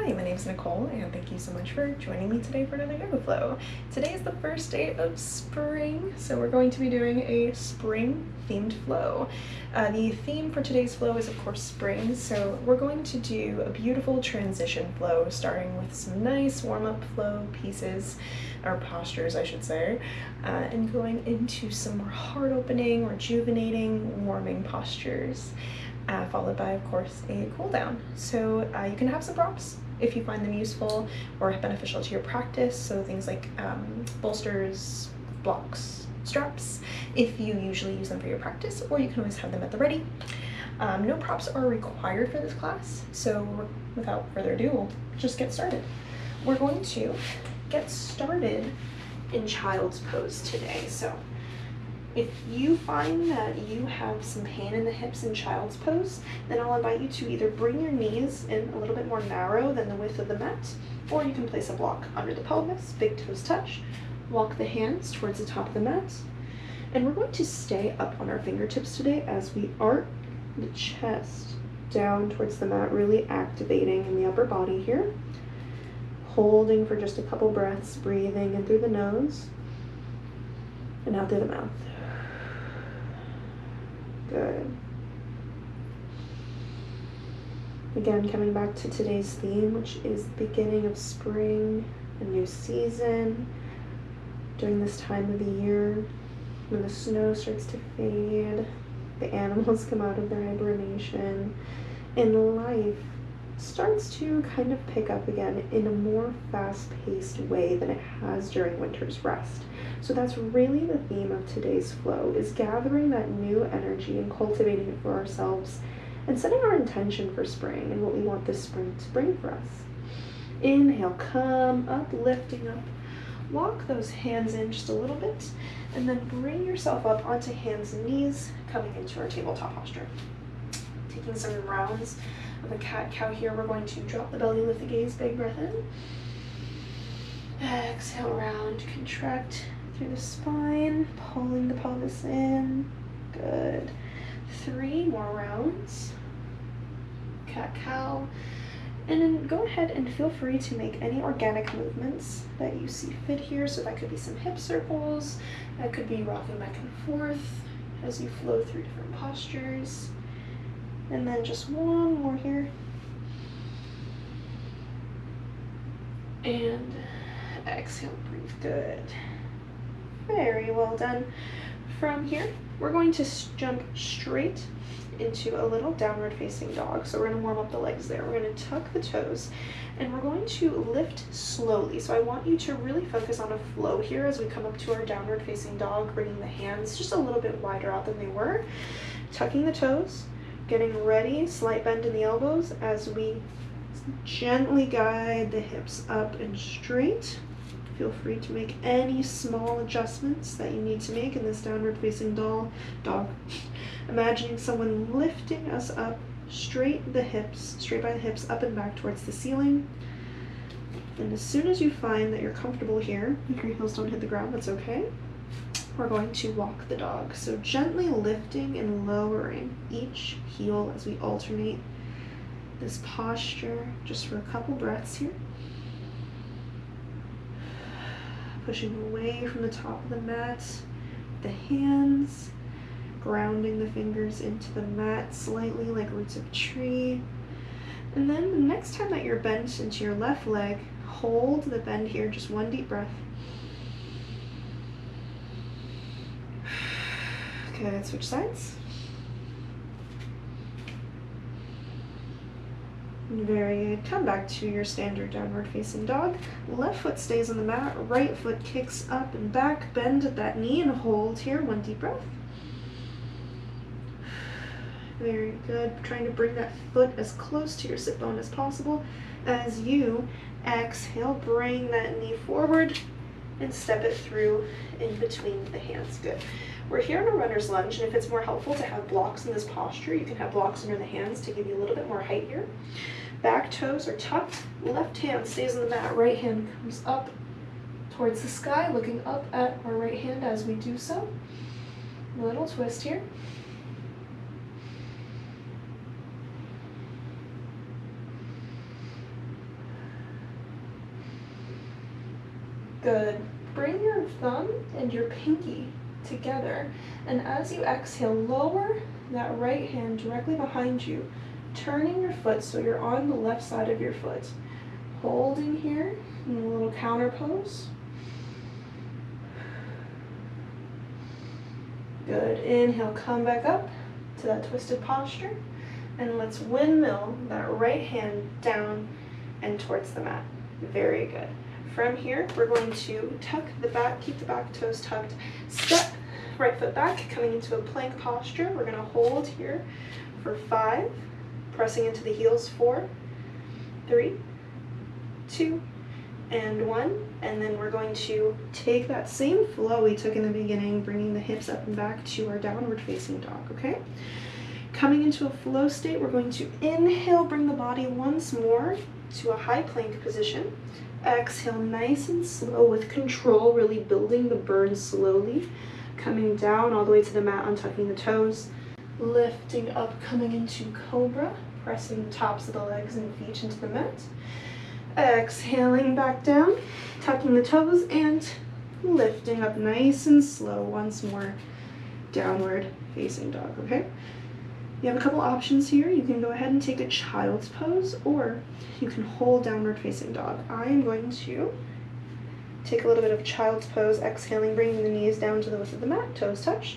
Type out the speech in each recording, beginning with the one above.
Hi, my name is Nicole, and thank you so much for joining me today for another yoga flow. Today is the first day of spring, so we're going to be doing a spring themed flow. The theme for today's flow is of course spring, so we're going to do a beautiful transition flow starting with some nice warm-up flow pieces, or postures I should say, and going into some more heart-opening, rejuvenating, warming postures. Followed by, of course, a cool down. So you can have some props if you find them useful or beneficial to your practice. So things like bolsters, blocks, straps, if you usually use them for your practice, or you can always have them at the ready. No props are required for this class, so without further ado, we'll just get started. We're going to get started in child's pose today. So if you find that you have some pain in the hips in child's pose, then I'll invite you to either bring your knees in a little bit more narrow than the width of the mat, or you can place a block under the pelvis, big toes touch, walk the hands towards the top of the mat, and we're going to stay up on our fingertips today as we arch the chest down towards the mat, really activating in the upper body here, holding for just a couple breaths, breathing in through the nose and out through the mouth. Good. Again, coming back to today's theme, which is the beginning of spring, a new season. During this time of the year, when the snow starts to fade, the animals come out of their hibernation, and life starts to kind of pick up again in a more fast-paced way than it has during winter's rest. So that's really the theme of today's flow, is gathering that new energy and cultivating it for ourselves and setting our intention for spring and what we want this spring to bring for us. Inhale, come up, lifting up. Walk those hands in just a little bit, and then bring yourself up onto hands and knees, coming into our tabletop posture. Taking some rounds of a cat-cow here, we're going to drop the belly, lift the gaze, big breath in. Exhale, round, contract through the spine, pulling the pelvis in. Good. 3 more rounds. Cat-cow. And then go ahead and feel free to make any organic movements that you see fit here. So that could be some hip circles, that could be rocking back and forth as you flow through different postures. And then just one more here. And exhale, breathe, good. Very well done. From here, we're going to jump straight into a little downward facing dog. So we're going to warm up the legs there. We're going to tuck the toes and we're going to lift slowly. So I want you to really focus on a flow here as we come up to our downward facing dog, bringing the hands just a little bit wider out than they were, tucking the toes, getting ready, slight bend in the elbows as we gently guide the hips up and straight. Feel free to make any small adjustments that you need to make in this downward facing dog. Imagining someone lifting us up straight by the hips, up and back towards the ceiling. And as soon as you find that you're comfortable here, if your heels don't hit the ground, that's okay. We're going to walk the dog. So gently lifting and lowering each heel as we alternate this posture just for a couple breaths here. Pushing away from the top of the mat, the hands, grounding the fingers into the mat slightly like roots of a tree. And then the next time that you're bent into your left leg, hold the bend here, just one deep breath. Good, switch sides. Very good. Come back to your standard downward facing dog. Left foot stays on the mat, right foot kicks up and back. Bend at that knee and hold here. One deep breath. Very good. Trying to bring that foot as close to your sit bone as possible. As you exhale, bring that knee forward and step it through in between the hands. Good. We're here in a runner's lunge, and if it's more helpful to have blocks in this posture, you can have blocks under the hands to give you a little bit more height here. Back toes are tucked, left hand stays on the mat, right hand comes up towards the sky, looking up at our right hand as we do so. A little twist here. Good. Bring your thumb and your pinky together, and as you exhale, lower that right hand directly behind you, turning your foot so you're on the left side of your foot. Holding here in a little counter pose. Good. Inhale, come back up to that twisted posture, and let's windmill that right hand down and towards the mat. Very good. From here, we're going to tuck the back, keep the back toes tucked, step right foot back, coming into a plank posture. We're going to hold here for 5, pressing into the heels, 4, 3, 2, and 1. And then we're going to take that same flow we took in the beginning, bringing the hips up and back to our downward facing dog, okay? Coming into a flow state, we're going to inhale, bring the body once more to a high plank position. Exhale, nice and slow with control, really building the burn slowly. Coming down all the way to the mat, untucking the toes. Lifting up, coming into cobra, pressing the tops of the legs and feet into the mat. Exhaling back down, tucking the toes, and lifting up nice and slow once more. Downward facing dog, okay? You have a couple options here. You can go ahead and take a child's pose, or you can hold downward facing dog. I am going to take a little bit of child's pose, exhaling, bringing the knees down to the width of the mat, toes touch,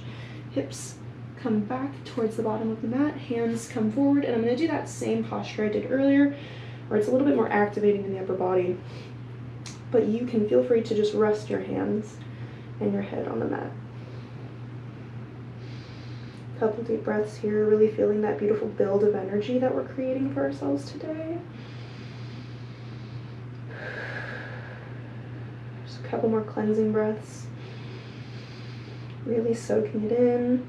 hips come back towards the bottom of the mat, hands come forward, and I'm going to do that same posture I did earlier, where it's a little bit more activating in the upper body, but you can feel free to just rest your hands and your head on the mat. Couple deep breaths here, really feeling that beautiful build of energy that we're creating for ourselves today. Just a couple more cleansing breaths. Really soaking it in.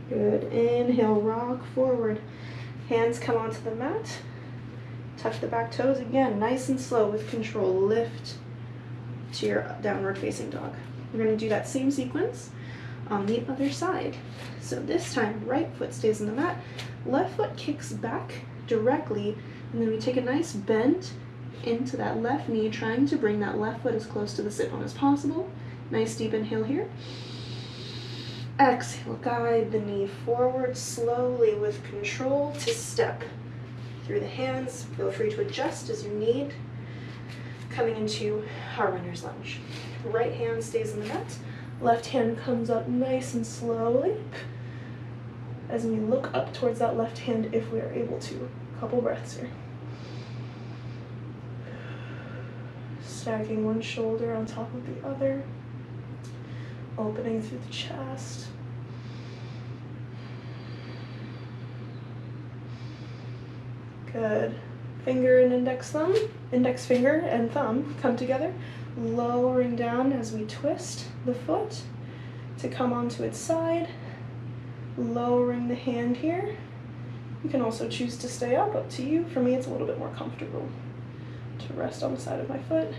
Good. Inhale, rock forward. Hands come onto the mat. Tuck the back toes again, nice and slow with control. Lift to your downward facing dog. We're going to do that same sequence on the other side. So this time, right foot stays in the mat, left foot kicks back directly, and then we take a nice bend into that left knee, trying to bring that left foot as close to the sit bone as possible. Nice deep inhale here. Exhale, guide the knee forward slowly with control to step through the hands. Feel free to adjust as you need. Coming into our runner's lunge. Right hand stays in the mat. Left hand comes up nice and slowly as we look up towards that left hand if we are able to. Couple breaths here. Stacking one shoulder on top of the other. Opening through the chest. Good. Finger and index finger and thumb come together, lowering down as we twist the foot to come onto its side, lowering the hand here. You can also choose to stay up to you. For me, it's a little bit more comfortable to rest on the side of my foot.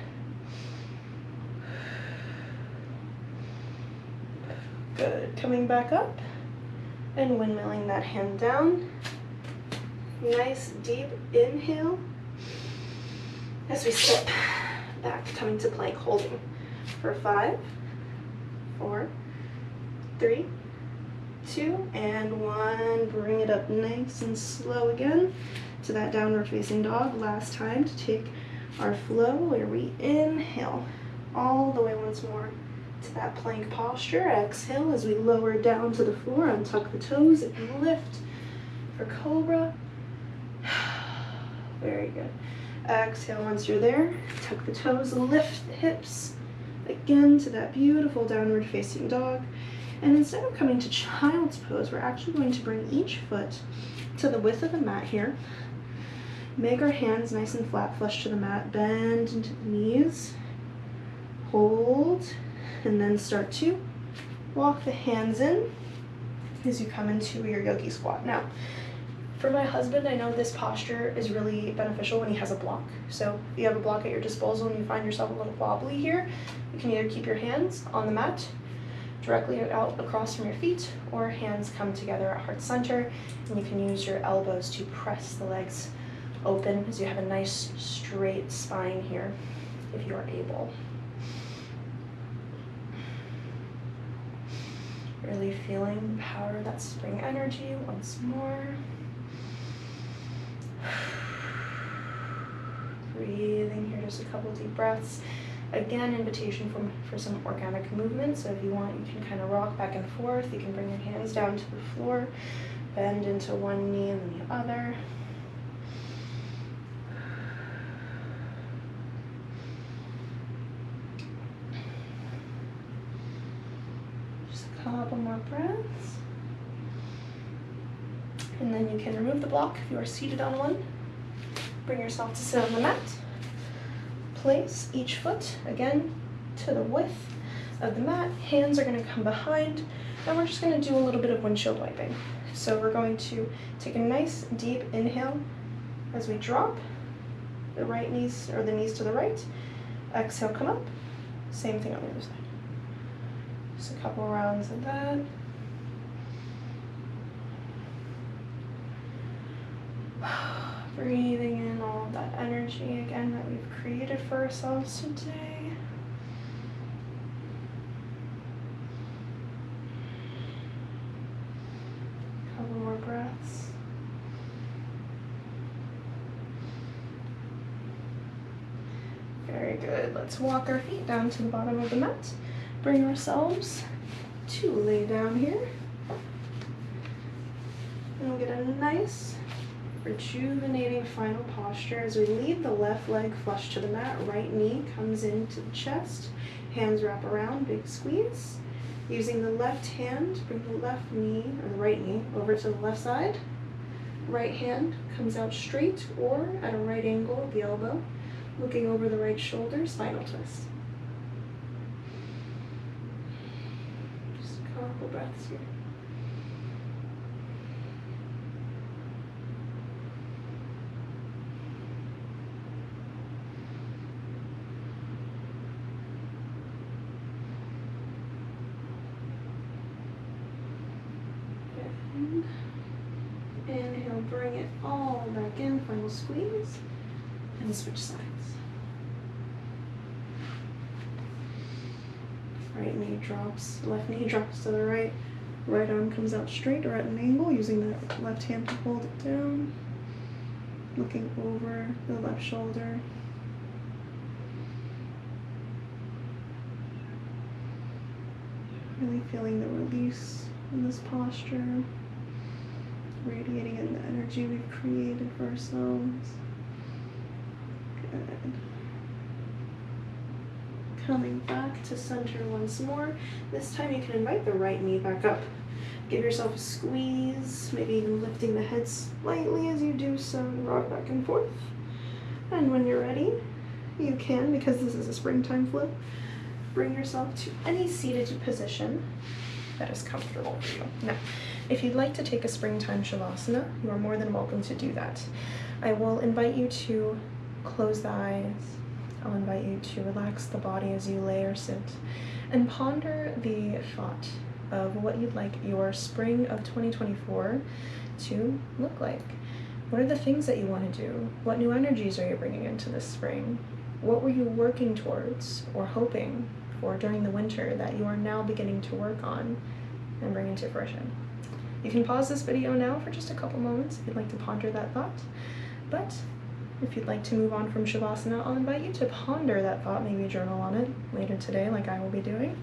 Good. Coming back up and windmilling that hand down. Nice deep inhale as we step back, coming to plank, holding for 5, 4, 3, 2, and 1. Bring it up nice and slow again to that downward facing dog. Last time to take our flow where we inhale all the way once more to that plank posture. Exhale as we lower down to the floor, untuck the toes and lift for cobra. Very good. Exhale once you're there. Tuck the toes, lift the hips again to that beautiful downward facing dog. And instead of coming to child's pose, we're actually going to bring each foot to the width of the mat here. Make our hands nice and flat, flush to the mat. Bend into the knees. Hold. And then start to walk the hands in as you come into your yogi squat. Now, for my husband, I know this posture is really beneficial when he has a block. So if you have a block at your disposal and you find yourself a little wobbly here, you can either keep your hands on the mat, directly out across from your feet, or hands come together at heart center, and you can use your elbows to press the legs open as you have a nice straight spine here if you are able. Really feeling the power of that spring energy once more. Breathing here, just a couple deep breaths. Again, invitation for some organic movement. So if you want, you can kind of rock back and forth. You can bring your hands down to the floor, bend into one knee and then the other. Just a couple more breaths. And then you can remove the block if you are seated on one. Bring yourself to sit on the mat. Place each foot, again, to the width of the mat. Hands are going to come behind, and we're just going to do a little bit of windshield wiping. So we're going to take a nice deep inhale as we drop the right knees, or the knees to the right. Exhale, come up. Same thing on the other side. Just a couple rounds of that. Breathing in all of that energy again that we've created for ourselves today. Couple more breaths. Very good. Let's walk our feet down to the bottom of the mat. Bring ourselves to lay down here. And we'll get a nice rejuvenating final posture as we leave the left leg flush to the mat. Right knee comes into the chest. Hands wrap around, big squeeze. Using the left hand, bring the left knee, or the right knee, over to the left side. Right hand comes out straight or at a right angle at the elbow. Looking over the right shoulder, spinal twist. Just a couple breaths here. Inhale, bring it all back in, final squeeze, and switch sides. Right knee drops, left knee drops to the right, right arm comes out straight or at an angle, using that left hand to hold it down, looking over the left shoulder. Really feeling the release in this posture. Radiating in the energy we've created for ourselves. Good. Coming back to center once more. This time you can invite the right knee back up. Give yourself a squeeze, maybe even lifting the head slightly as you do so, and rock back and forth. And when you're ready, you can, because this is a springtime flow, bring yourself to any seated position that is comfortable for you. Now, if you'd like to take a springtime shavasana, you are more than welcome to do that. I will invite you to close the eyes. I'll invite you to relax the body as you lay or sit and ponder the thought of what you'd like your spring of 2024 to look like. What are the things that you want to do? What new energies are you bringing into this spring? What were you working towards or hoping for during the winter that you are now beginning to work on and bring into fruition? You can pause this video now for just a couple moments if you'd like to ponder that thought. But if you'd like to move on from Shavasana, I'll invite you to ponder that thought, maybe journal on it later today like I will be doing.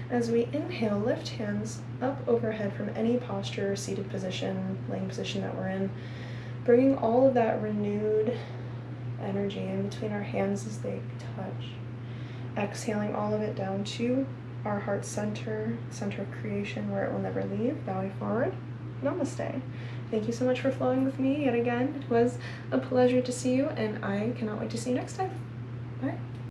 As we inhale, lift hands up overhead from any posture, seated position, laying position that we're in, bringing all of that renewed energy in between our hands as they touch. Exhaling all of it down to our heart center, center of creation, where it will never leave. Bowing forward. Namaste. Thank you so much for flowing with me yet again. It was a pleasure to see you, and I cannot wait to see you next time. Bye.